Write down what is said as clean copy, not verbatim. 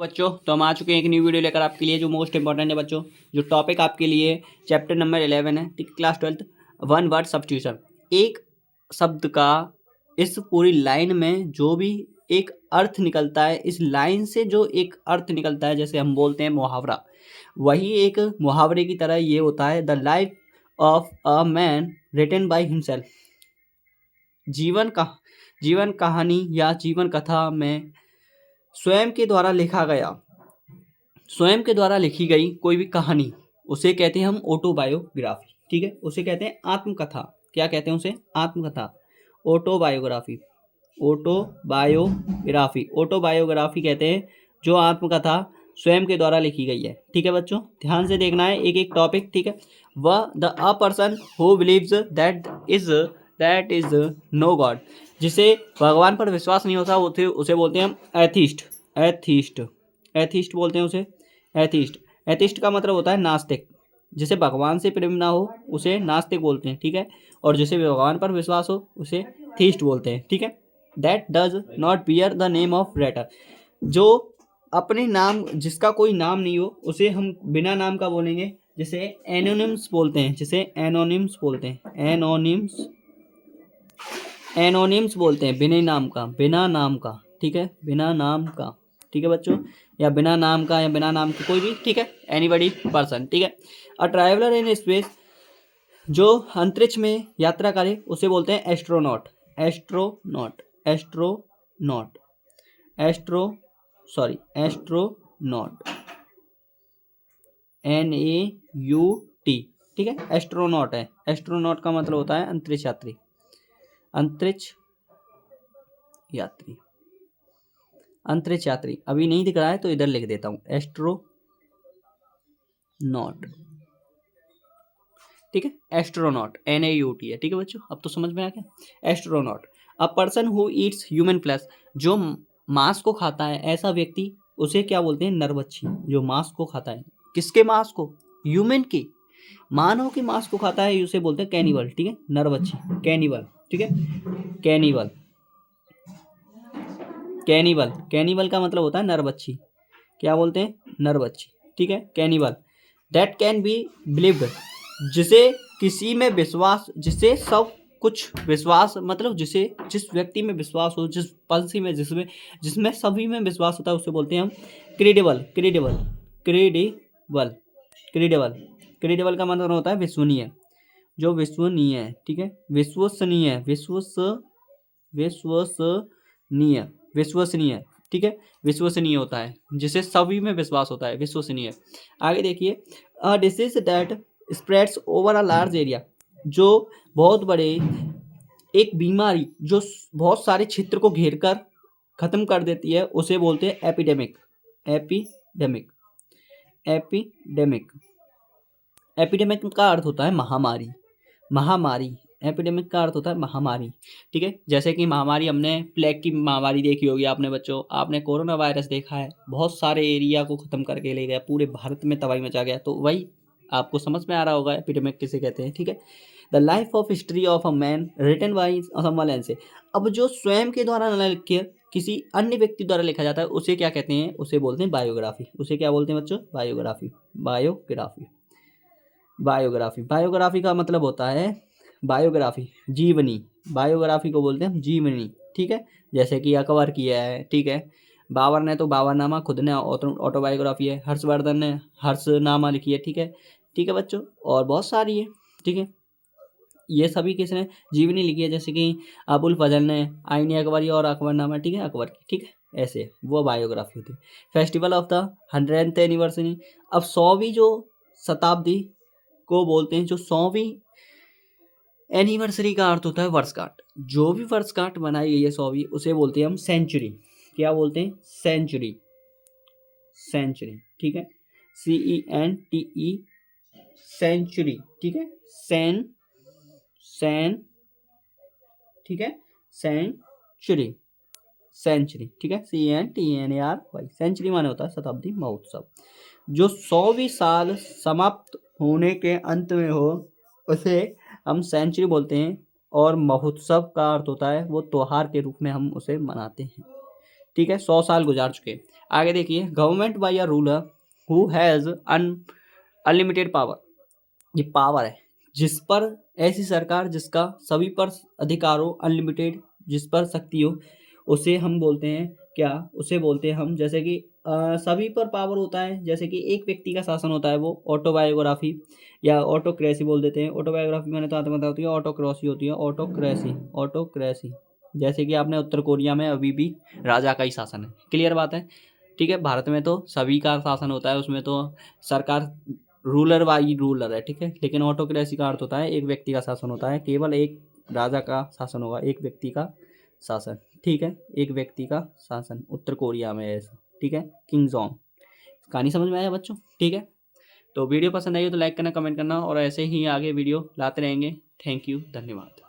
बच्चों तो हम आ चुके हैं एक न्यू वीडियो लेकर आपके लिए जो मोस्ट इंपॉर्टेंट है बच्चों। जो टॉपिक आपके लिए चैप्टर नंबर 11 है, ठीक, क्लास 12 वन वर्ड सब्स्टिट्यूशन। एक शब्द का इस पूरी लाइन में जो भी एक अर्थ निकलता है, इस लाइन से जो एक अर्थ निकलता है, जैसे हम बोलते हैं मुहावरा, वही एक मुहावरे की तरह ये होता है। The life of a man written by himself. जीवन कहानी या जीवन कथा में स्वयं के द्वारा लिखा गया, स्वयं के द्वारा लिखी गई कोई भी कहानी, उसे कहते हैं हम ऑटोबायोग्राफी। ठीक है, उसे कहते हैं आत्मकथा। क्या कहते हैं उसे? आत्मकथा, ऑटोबायोग्राफी। ऑटोबायोग्राफी, ऑटोबायोग्राफी कहते हैं जो आत्मकथा स्वयं के द्वारा लिखी गई है। ठीक है बच्चों, ध्यान से देखना है एक एक टॉपिक। ठीक है, वह the a person who believes that is no God. जिसे भगवान पर विश्वास नहीं होता उसे बोलते हैं हम एथिस्ट। एथिस्ट एथिस्ट बोलते हैं उसे एथिस्ट। एथिस्ट का मतलब होता है नास्तिक। जिसे भगवान से प्रेम ना हो उसे नास्तिक बोलते हैं। ठीक है, और जिसे भगवान पर विश्वास हो उसे थीस्ट बोलते हैं। ठीक है, that does not bear the name of rater. जो अपने नाम, जिसका कोई नाम नहीं हो उसे हम बिना नाम का बोलेंगे, जिसे एनोनिम्स बोलते हैं। जिसे एनोनिम्स बोलते हैं, एनोनिम्स बोलते हैं, बिना नाम का, बिना नाम का। ठीक है, बिना नाम का। ठीक है बच्चों, या बिना नाम का या बिना नाम के कोई भी। ठीक है, एनीबडी पर्सन। ठीक है, अ ट्रैवलर इन स्पेस, जो अंतरिक्ष में यात्रा करे उसे बोलते हैं astronaut. Astronaut astronaut astronaut NAUT। ठीक है, एस्ट्रोनॉट है। एस्ट्रोनॉट का मतलब होता है अंतरिक्ष यात्री। अंतरिक्ष यात्री, अंतरिक्ष यात्री। अभी नहीं दिख रहा है तो इधर लिख देता हूं, एस्ट्रोनॉट। ठीक है, एस्ट्रोनॉट NAUT है। ठीक है बच्चों, अब तो समझ में आ गया। Astronaut, a person who Yeats human flesh, जो मांस को खाता है ऐसा व्यक्ति, उसे क्या बोलते हैं? नरभक्षी। जो मांस को खाता है, किसके मांस को? ह्यूमन के, मानव के मांस को खाता है, उसे बोलते हैं कैनिबल। ठीक है, नरभक्षी, कैनिबल। ठीक है, कैनिबल। कैनिबल, कैनिबल का मतलब होता है नरभक्षी। क्या बोलते हैं? नरभक्षी। ठीक है, cannibal. That can be believed, जिसे किसी में विश्वास, जिसे सब कुछ विश्वास, मतलब जिसे जिस व्यक्ति में विश्वास हो, जिस पंछी में, जिसमें सभी में विश्वास होता है, उसे बोलते हैं हम credible. Credible credible credible credible का मतलब होता है विश्वसनीय। जो विश्वसनीय है। ठीक है, विश्वसनीय, विश्वसनीय, विश्वसनीय। ठीक है, विश्वसनीय होता है, जिसे सभी में विश्वास होता है, विश्वसनीय। आगे देखिए, a disease that spreads over a large area, जो बहुत बड़े, एक बीमारी जो बहुत सारे क्षेत्र को घेर कर खत्म कर देती है, उसे बोलते हैं एपिडेमिक। एपिडेमिक एपिडेमिक एपिडेमिक का अर्थ होता है महामारी। महामारी, एपिडेमिक का अर्थ होता है महामारी। ठीक है, जैसे कि महामारी, हमने प्लेग की महामारी देखी होगी आपने बच्चों, आपने कोरोना वायरस देखा है, बहुत सारे एरिया को खत्म करके ले गया, पूरे भारत में तबाही मचा गया। तो वही आपको समझ में आ रहा होगा एपिडेमिक किसे कहते हैं। ठीक है, the life of history of a man written by someone else. अब जो स्वयं के द्वारा न लिख के किसी अन्य व्यक्ति द्वारा लिखा जाता है उसे क्या कहते हैं? उसे बोलते हैं बायोग्राफी। उसे क्या बोलते हैं बच्चों? बायोग्राफी। बायोग्राफी बायोग्राफी बायोग्राफी का मतलब होता है बायोग्राफी, जीवनी। बायोग्राफी को बोलते हैं हम जीवनी। ठीक है, जैसे कि अकबर की है। ठीक है, बाबर ने तो बाबरनामा, खुद ने ऑटोबायोग्राफी है। हर्षवर्धन ने हर्षनामा लिखी है। ठीक है, ठीक है बच्चों, और बहुत सारी है। ठीक है, ये सभी किसने जीवनी लिखी है? जैसे कि अबुल फजल ने आईनी अकबरी और अकबरनामा। ठीक है, अकबर की। ठीक है, ऐसे वो बायोग्राफी होती है। Festival of the 100th anniversary, अब 100वीं जो शताब्दी को बोलते हैं, जो 100वीं एनिवर्सरी का अर्थ होता है वर्षगांठ। जो भी वर्षगांठ बनाई गई है 100वीं, उसे बोलते हैं हम सेंचुरी। क्या बोलते हैं? सेंचुरी। सेंचुरी। ठीक है, CENTE, सेंचुरी। ठीक है, सेन ठीक है, सेंचुरी, सेंचुरी। ठीक है, CENTENARY। सेंचुरी माने होता है शताब्दी महोत्सव। जो 100वीं साल समाप्त होने के अंत में हो उसे हम सेंचुरी बोलते हैं। और महोत्सव का अर्थ होता है वो त्योहार के रूप में हम उसे मनाते हैं। ठीक है, 100 साल गुजार चुके हैं। आगे देखिए, government by a ruler who has unlimited power. ये पावर है जिस पर, ऐसी सरकार जिसका सभी पर अधिकार हो, अनलिमिटेड, जिस पर शक्ति हो, उसे हम बोलते हैं क्या, उसे बोलते हैं हम, जैसे कि सभी पर पावर होता है, जैसे कि एक व्यक्ति का शासन होता है, वो ऑटोबायोग्राफी या ऑटोक्रेसी बोल देते हैं। ऑटोबायोग्राफी मैंने तो आत्मकथा होती है, ऑटोक्रेसी होती है, ऑटोक्रेसी, ऑटोक्रेसी। जैसे कि आपने उत्तर कोरिया में अभी भी राजा का ही शासन है, क्लियर बात है। ठीक है, भारत में तो सभी का शासन होता है, उसमें तो सरकार रूलर वाई रूलर है, ठीक है। लेकिन ऑटोक्रेसी का अर्थ होता है एक व्यक्ति का शासन होता है, केवल एक राजा का शासन होगा, एक व्यक्ति का शासन, ठीक है, एक व्यक्ति का शासन। उत्तर कोरिया में है ऐसा, ठीक है, किंग जोंग। कहानी समझ में आया बच्चों? ठीक है, तो वीडियो पसंद आई हो तो लाइक करना, कमेंट करना, और ऐसे ही आगे वीडियो लाते रहेंगे। थैंक यू, धन्यवाद।